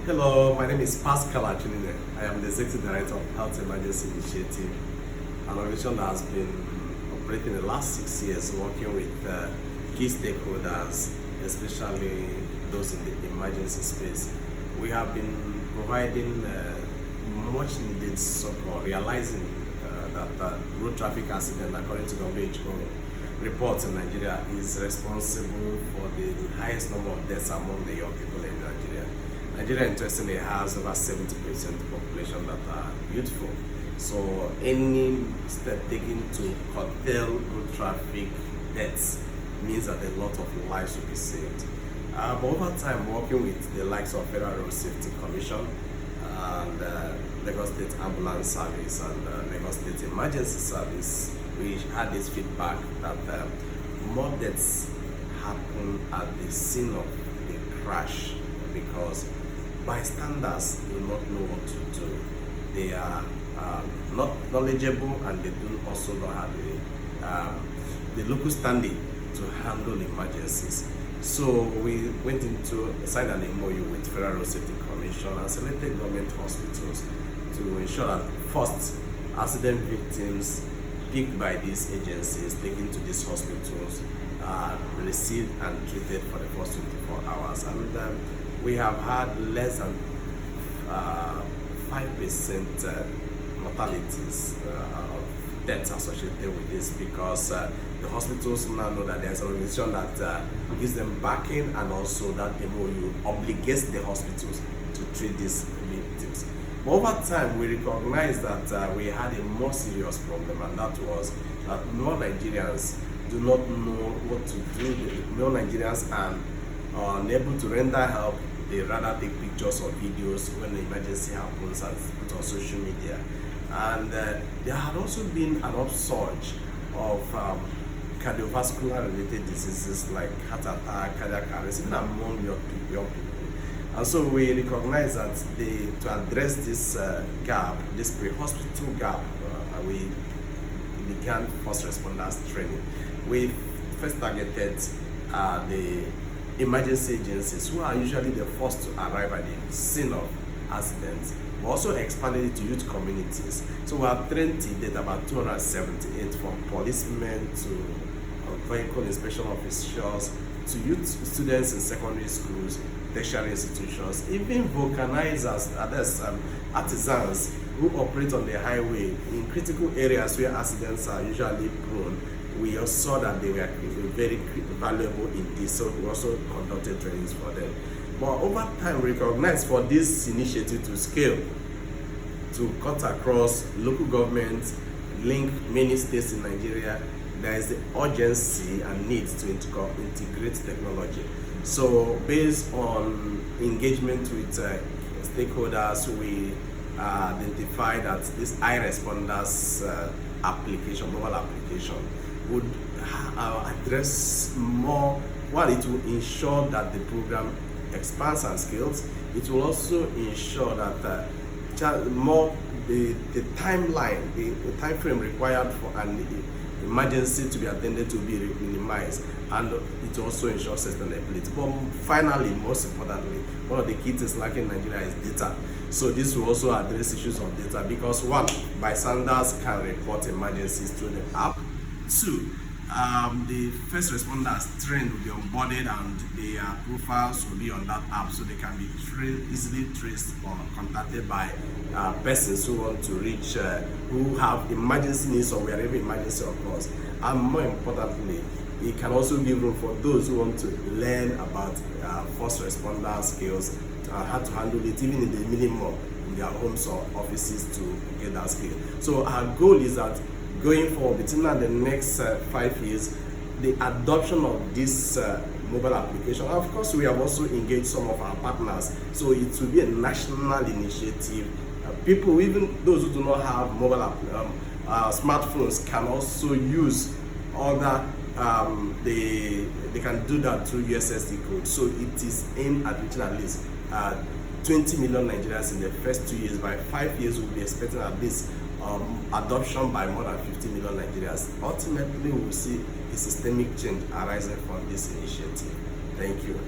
Hello, my name is Pascal Achinine. I am the Executive Director of Health Emergency Initiative, an organization that has been operating the last 6 years working with key stakeholders, especially those in the emergency space. We have been providing much needed support, realizing that road traffic accident, according to WHO reports in Nigeria, is responsible for the highest number of deaths among the young people in Nigeria. Nigeria, interestingly, has over 70% population that are youthful. So any step taken to curtail road traffic deaths means that a lot of lives will be saved. But over time, working with the likes of Federal Road Safety Commission and Lagos State Ambulance Service and Lagos State Emergency Service, we had this feedback that more deaths happen at the scene of the crash because bystanders do not know what to do. They are not knowledgeable, and they do also not have the local standing to handle emergencies. So we went into signed an MOU with Federal Road Safety Commission and selected government hospitals to ensure that first, accident victims picked by these agencies taken to these hospitals are received and treated for the first 24 hours. And we have had less than 5% mortalities of deaths associated with this because the hospitals now know that there's an organization that gives them backing, and also that MOU obligates the hospitals to treat these victims. But over time, we recognized that we had a more serious problem, and that was that no Nigerians do not know what to do. No Nigerians are unable to render help. They rather take pictures or videos when the emergency happens and put on social media. And there had also been an upsurge of cardiovascular related diseases like heart attack, cardiac arrest, even among young people. And so we recognize that to address this gap, this pre-hospital gap, we began first responders training. We first targeted the emergency agencies, who are usually the first to arrive at the scene of accidents. We also expanded it to youth communities. So we have trained to date about 278, from policemen to vehicle inspection officials to youth students in secondary schools, tertiary institutions, even vulcanizers, others, artisans who operate on the highway in critical areas where accidents are usually prone. We also saw that they were very valuable in this, so we also conducted trainings for them. But over time, we recognized for this initiative to scale, to cut across local governments, link many states in Nigeria, there is the urgency and need to integrate technology. So based on engagement with stakeholders, we identified that this iResponders application, mobile application, would address more. While it will ensure that the program expands and scales, it will also ensure that the timeline, the time frame required for an emergency to be attended to be minimized, and it also ensures sustainability. But finally, most importantly, one of the key things lacking in Nigeria is data. So this will also address issues of data because one, bystanders can report emergencies through the app. Two, the first responders trained will be onboarded and their profiles will be on that app, so they can be easily traced or contacted by persons who want to reach, who have emergency needs or wherever emergency occurs. And more importantly, it can also give room for those who want to learn about first responder skills, how to handle it even in the minimum in their homes or offices to get that skill. So our goal is that going forward, between the next 5 years, the adoption of this mobile application. Of course, we have also engaged some of our partners, so it will be a national initiative. People, even those who do not have mobile smartphones, can also use other. They can do that through USSD code. So it is aimed at reaching at least 20 million Nigerians in the first 2 years. By 5 years, we'll be expecting at least adoption by more than 50 million Nigerians. Ultimately, we will see a systemic change arising from this initiative. Thank you.